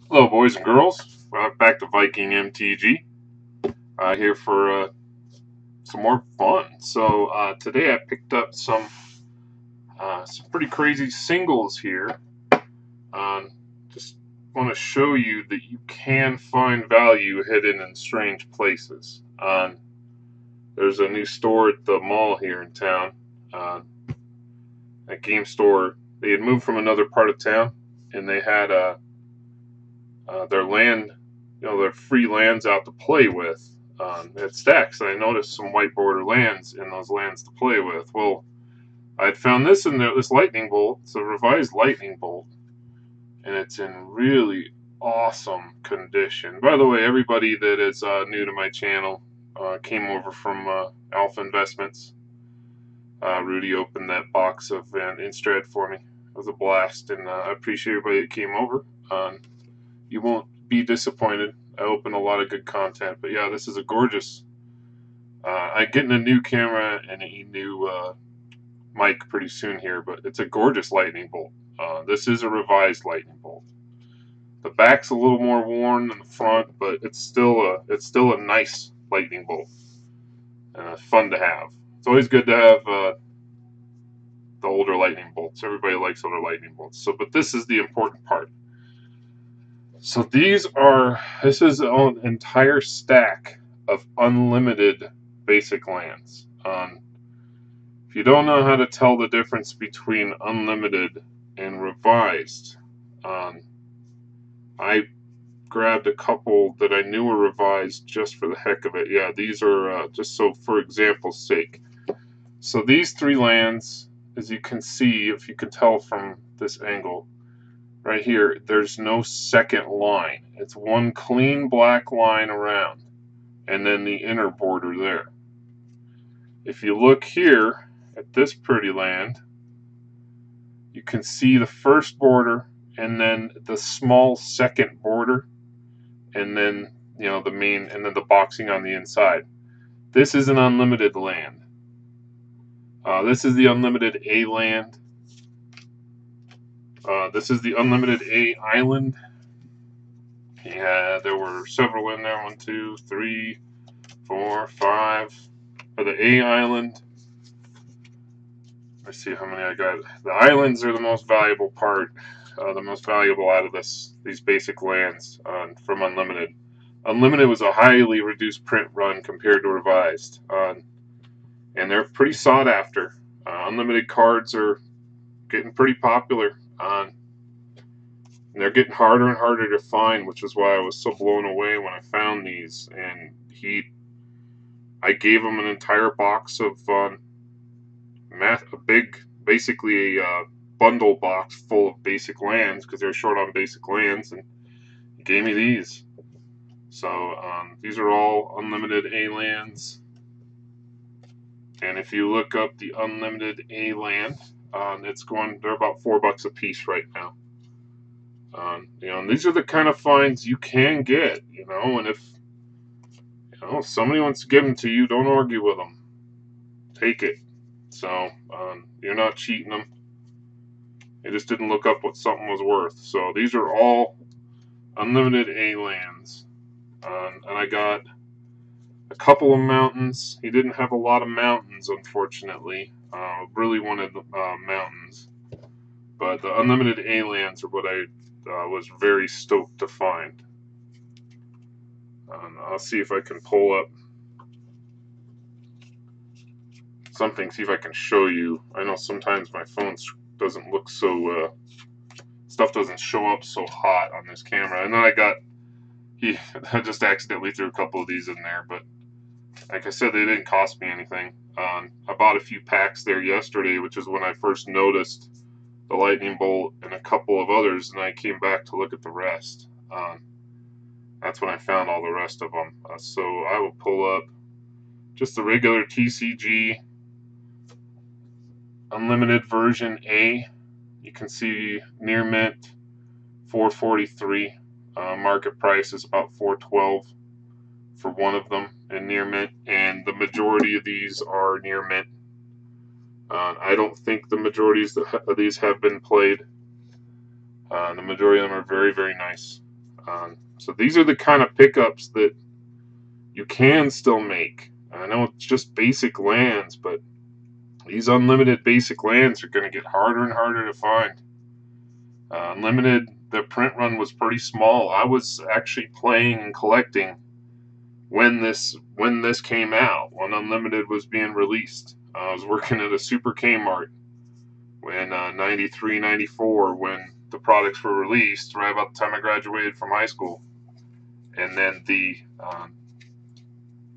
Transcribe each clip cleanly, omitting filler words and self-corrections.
Hello, boys and girls. Back to Viking MTG. Here for some more fun. So today I picked up some pretty crazy singles here. Just want to show you that you can find value hidden in strange places. There's a new store at the mall here in town. That game store. They had moved from another part of town, and they had their land, their free lands out to play with. At stacks, and I noticed some white border lands in those lands to play with. Well, I had found this in there, this lightning bolt. It's a revised lightning bolt, and it's in really awesome condition. By the way, everybody that is new to my channel came over from Alpha Investments. Rudy opened that box of Instrad for me. It was a blast, and I appreciate everybody that came over. You won't be disappointed. I open a lot of good content, but yeah, this is a gorgeous. I'm getting a new camera and a new mic pretty soon here, but it's a gorgeous lightning bolt. This is a revised lightning bolt. The back's a little more worn than the front, but it's still a nice lightning bolt. Fun to have. It's always good to have the older lightning bolts. Everybody likes older lightning bolts. But this is the important part. So this is an entire stack of unlimited basic lands. If you don't know how to tell the difference between unlimited and revised, I grabbed a couple that I knew were revised just for the heck of it. Yeah, these are just so for example's sake. So these three lands, as you can see, if you can tell from this angle, right here, there's no second line. It's one clean black line around, and then the inner border there. If you look here at this pretty land, you can see the first border, and then the small second border, and then the main, and then the boxing on the inside. This is an unlimited land. This is the unlimited A land. This is the unlimited A island. Yeah, there were several in there. 1, 2, 3, 4, 5 for the A island. Let's see how many I got. The islands are the most valuable part, the most valuable out of these basic lands from Unlimited. Unlimited was a highly reduced print run compared to revised, and they're pretty sought after. Unlimited cards are getting pretty popular. And they're getting harder and harder to find, which is why I was so blown away when I found these. And I gave him an entire box of basically a bundle box full of basic lands because they're short on basic lands, and he gave me these. So these are all unlimited A lands. And if you look up the unlimited A land, they're about $4 a piece right now. And these are the kind of finds you can get, and if somebody wants to give them to you, don't argue with them. Take it. So you're not cheating them. They just didn't look up what something was worth. So these are all unlimited A lands. And I got a couple of mountains. He didn't have a lot of mountains, unfortunately. Really wanted mountains. But the unlimited A lands are what I was very stoked to find. I'll see if I can pull up something, see if I can show you. I know sometimes my phone doesn't look so, stuff doesn't show up so hot on this camera. And then I just accidentally threw a couple of these in there, but like I said, they didn't cost me anything. I bought a few packs there yesterday, which is when I first noticed the lightning bolt and a couple of others, and I came back to look at the rest. That's when I found all the rest of them. So I will pull up just the regular TCG Unlimited version A. You can see near mint $4.43. Market price is about $4.12 for one of them in near mint, and the majority of these are near mint. I don't think the majority of these have been played. The majority of them are very, very nice. So these are the kind of pickups that you can still make. I know it's just basic lands, but these unlimited basic lands are going to get harder and harder to find. Unlimited, the print run was pretty small. I was actually playing and collecting when this came out, when Unlimited was being released. I was working at a Super Kmart when 93, 94, when the products were released, right about the time I graduated from high school. And then the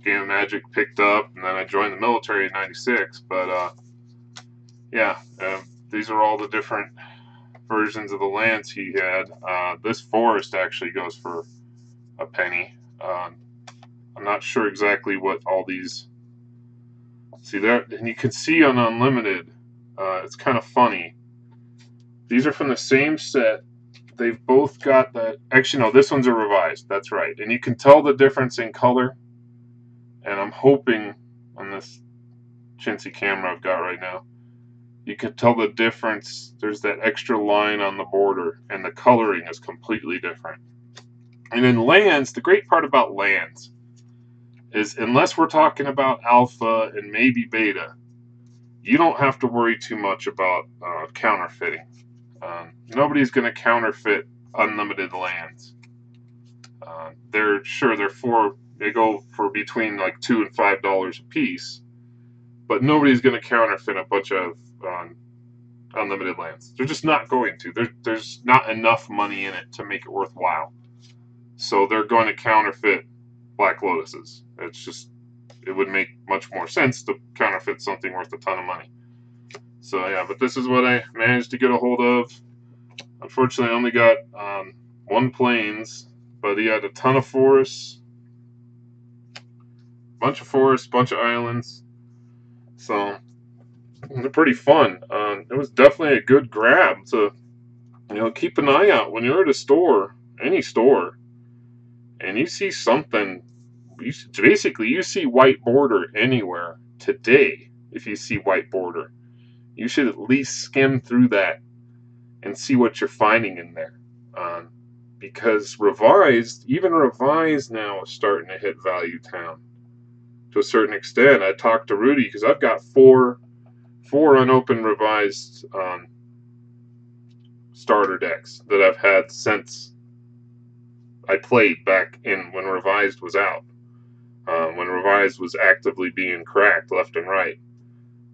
Game of Magic picked up, and then I joined the military in 96. But yeah, these are all the different versions of the lands he had. This forest actually goes for a penny. I'm not sure exactly what all these. See there, and you can see on Unlimited. It's kind of funny. These are from the same set. They've both got that. Actually, no, this one's a revised. That's right, and you can tell the difference in color. And I'm hoping on this chintzy camera I've got right now, you can tell the difference. There's that extra line on the border, and the coloring is completely different. And in lands, the great part about lands is unless we're talking about alpha and maybe beta, you don't have to worry too much about counterfeiting. Nobody's going to counterfeit unlimited lands. They go for between like $2 and $5 a piece, but nobody's going to counterfeit a bunch of unlimited lands. They're just not going to. There's not enough money in it to make it worthwhile. So they're going to counterfeit Black Lotuses. It would make much more sense to counterfeit something worth a ton of money. So yeah, but this is what I managed to get a hold of. Unfortunately, I only got one plains, but he had a ton of forests, bunch of islands. So they're pretty fun. It was definitely a good grab to, keep an eye out when you're at a store, any store, and you see something. You see white border anywhere today. If you see white border, you should at least skim through that and see what you're finding in there. Because even revised now is starting to hit Value Town to a certain extent. I talked to Rudy because I've got four unopened revised starter decks that I've had since I played back in when revised was out. When revised was actively being cracked left and right,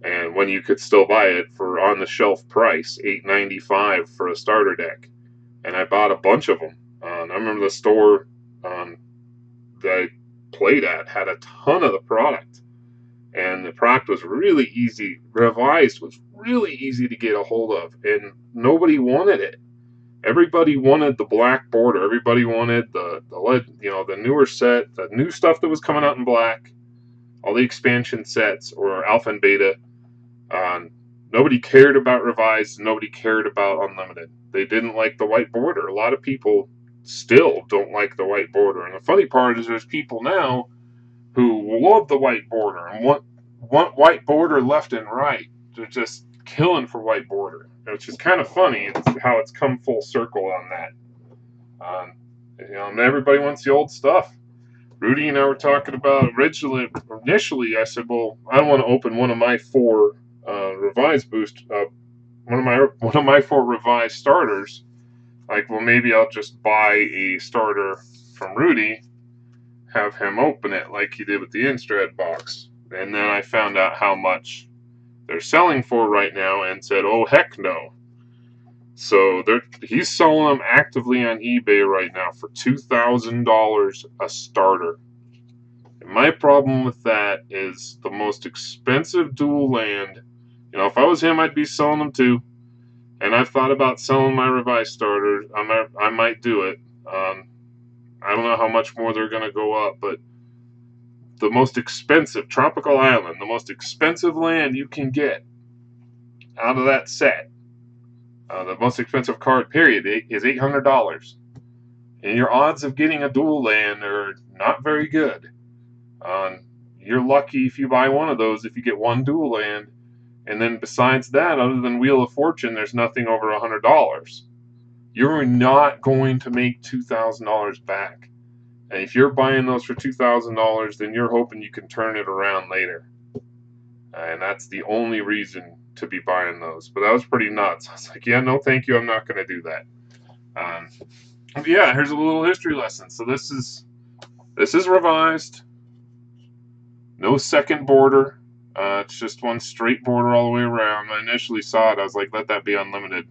and when you could still buy it for on the shelf price, $8.95 for a starter deck, and I bought a bunch of them. I remember the store that I played at had a ton of the product, and the product was really easy. Revised was really easy to get a hold of, and nobody wanted it. Everybody wanted the black border. Everybody wanted the newer set, the new stuff that was coming out in black, all the expansion sets or alpha and beta. Nobody cared about revised. Nobody cared about unlimited. They didn't like the white border. A lot of people still don't like the white border. And the funny part is there's people now who love the white border and want white border left and right. They're just killing for white border, which is kind of funny. It's how it's come full circle on that. And everybody wants the old stuff. Rudy and I were talking about initially. I said, well, I don't want to open one of my four revised boost. One of my four revised starters. Like, well, maybe I'll just buy a starter from Rudy, have him open it like he did with the Instrad box. And then I found out how much they're selling for right now and said, oh, heck no. So he's selling them actively on eBay right now for $2,000 a starter. And my problem with that is the most expensive dual land. If I was him, I'd be selling them too. And I've thought about selling my revised starters. I might do it. I don't know how much more they're going to go up, but the most expensive tropical island, the most expensive land you can get out of that set, the most expensive card period is $800, and your odds of getting a dual land are not very good. You're lucky if you buy one of those, if you get one dual land, and then besides that, other than Wheel of Fortune, there's nothing over $100. you're not going to make $2,000 back. And if you're buying those for $2,000, then you're hoping you can turn it around later. And that's the only reason to be buying those. But that was pretty nuts. I was like, yeah, no, thank you. I'm not going to do that. Yeah, here's a little history lesson. So this is revised. No second border. It's just one straight border all the way around. I initially saw it. I was like, let that be unlimited.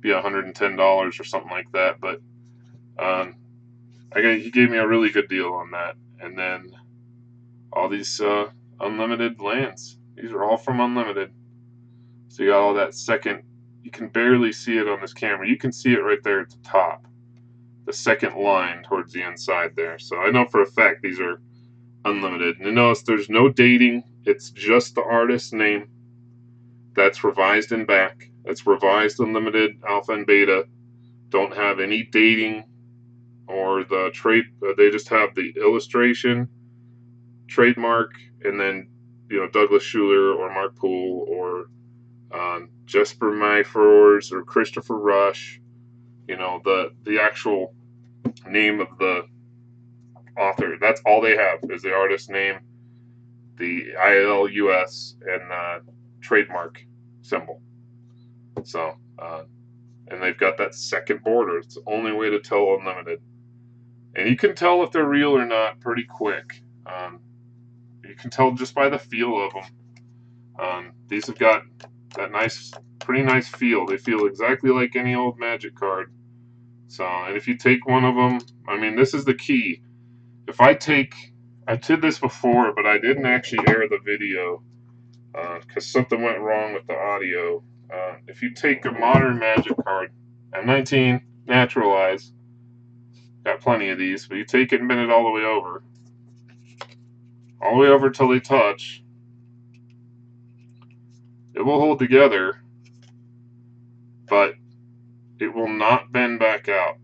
Be $110 or something like that. But he gave me a really good deal on that. And then all these unlimited lands. These are all from Unlimited. So you got all that second. You can barely see it on this camera. You can see it right there at the top. The second line towards the inside there. So I know for a fact these are unlimited. And notice there's no dating. It's just the artist's name. That's revised in back. That's revised unlimited alpha and beta. Don't have any dating or the trade. They just have the illustration, trademark, and then Douglas Schuler or Mark Poole or Jesper Myfors or Christopher Rush. The actual name of the author. That's all they have is the artist's name, the ILUS, and trademark symbol. So, and they've got that second border. It's the only way to tell Unlimited. And you can tell if they're real or not pretty quick. You can tell just by the feel of them. These have got that pretty nice feel. They feel exactly like any old Magic card. So, and if you take one of them, I mean, this is the key. If I did this before, but I didn't actually air the video because something went wrong with the audio. If you take a modern Magic card, M19, Naturalize, got plenty of these, but you take it and bend it all the way over till they touch, it will hold together, but it will not bend back out.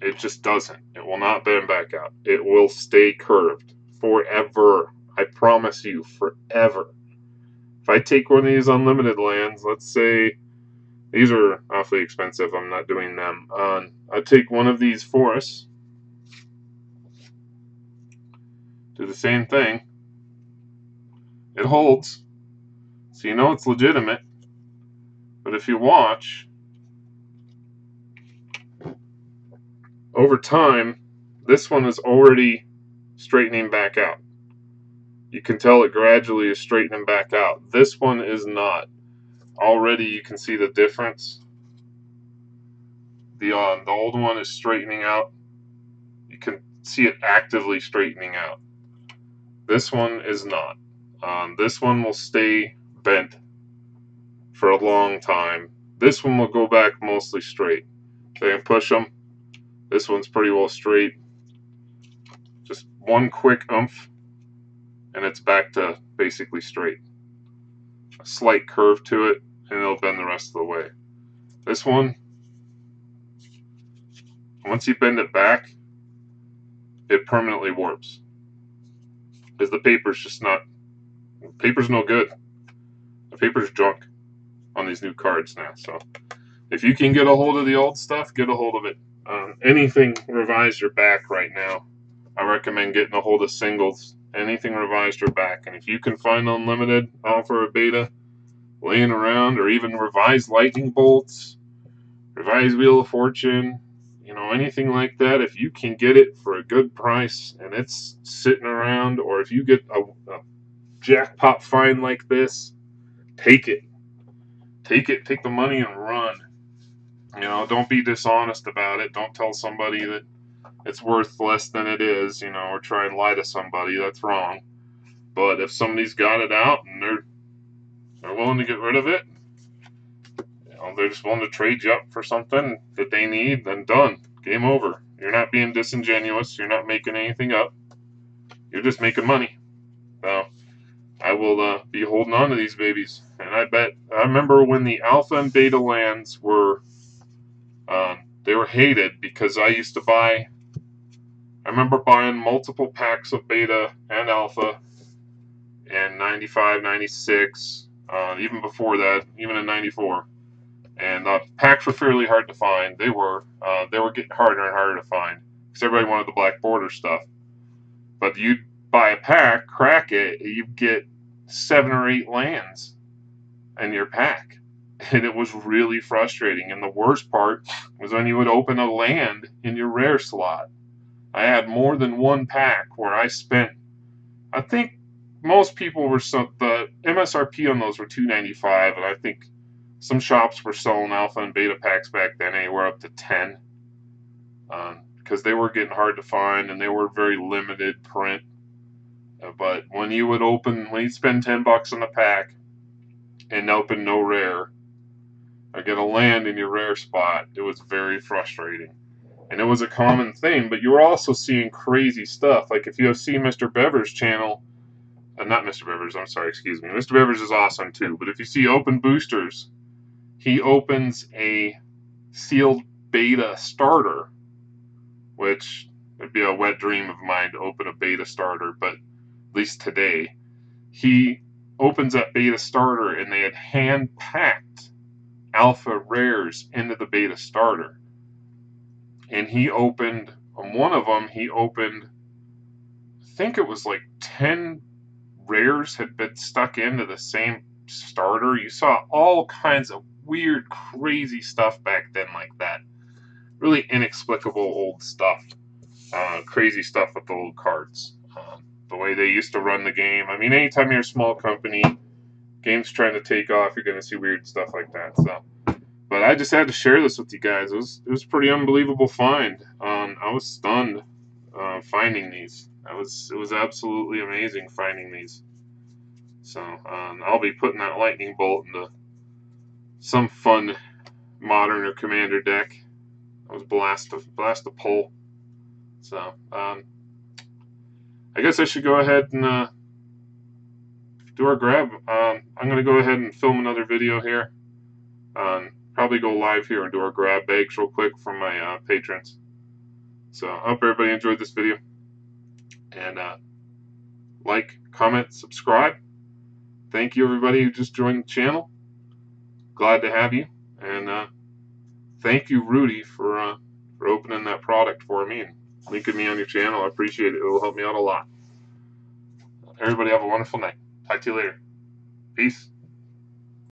It just doesn't. It will not bend back out. It will stay curved forever. I promise you, forever. If I take one of these unlimited lands, let's say these are awfully expensive. I'm not doing them. I take one of these forests, do the same thing. It holds, so you know it's legitimate. But if you watch, over time, this one is already straightening back out. You can tell it gradually is straightening back out. This one is not. Already you can see the difference. The old one is straightening out. You can see it actively straightening out. This one is not. This one will stay bent for a long time. This one will go back mostly straight. So I can push them. This one's pretty well straight. Just one quick oomph, and it's back to basically straight. A slight curve to it, and it'll bend the rest of the way. This one, once you bend it back, it permanently warps. Because the paper's just not, paper's no good. The paper's junk on these new cards now. So if you can get a hold of the old stuff, get a hold of it. Anything revised or back right now, I recommend getting a hold of singles. Anything revised or back. And if you can find unlimited alpha or beta laying around, or even revised lightning bolts, revised Wheel of Fortune, anything like that, if you can get it for a good price and it's sitting around, or if you get a jackpot find like this, take it. Take the money and run. Don't be dishonest about it. Don't tell somebody that it's worth less than it is, or try and lie to somebody. That's wrong. But if somebody's got it out and they're willing to get rid of it, they're just willing to trade you up for something that they need, then done. Game over. You're not being disingenuous. You're not making anything up. You're just making money. So I will be holding on to these babies. And I remember when the alpha and beta lands were, they were hated because I used to buy, I remember buying multiple packs of beta and alpha in 95, 96, even before that, even in 94. And packs were fairly hard to find. They were getting harder and harder to find because everybody wanted the black border stuff. But you'd buy a pack, crack it, you'd get 7 or 8 lands in your pack. And it was really frustrating. And the worst part was when you would open a land in your rare slot. I had more than one pack where I spent, I think most people were, the MSRP on those were $2.95, and I think some shops were selling alpha and beta packs back then anywhere up to 10, because they were getting hard to find and they were very limited print. But when you'd spend $10 on a pack and open no rare, or get a land in your rare spot, it was very frustrating. And it was a common thing, but you were also seeing crazy stuff. Like if you have seen Mr. Bever's channel, not Mr. Bever's, I'm sorry, excuse me. Mr. Bever's is awesome too, but if you see Open Boosters, he opens a sealed beta starter, which would be a wet dream of mine to open a beta starter, but at least today, he opens that beta starter and they had hand-packed alpha rares into the beta starter. And he opened, on one of them, he opened, I think it was like 10 rares had been stuck into the same starter. You saw all kinds of weird, crazy stuff back then like that. Really inexplicable old stuff. Crazy stuff with the old cards. The way they used to run the game. I mean, anytime you're a small company, game's trying to take off, you're going to see weird stuff like that. So, but I just had to share this with you guys. It was pretty unbelievable find. I was stunned finding these. It was absolutely amazing finding these. So I'll be putting that lightning bolt into some fun modern or commander deck. That was blast to pull. So I guess I should go ahead and do our grab. I'm going to go ahead and film another video here. Probably go live here and do our grab bags real quick from my patrons. So I hope everybody enjoyed this video. And like, comment, subscribe. Thank you everybody who just joined the channel. Glad to have you. And thank you, Rudy, for opening that product for me and linking me on your channel. I appreciate it. It will help me out a lot. Everybody have a wonderful night. Talk to you later. Peace.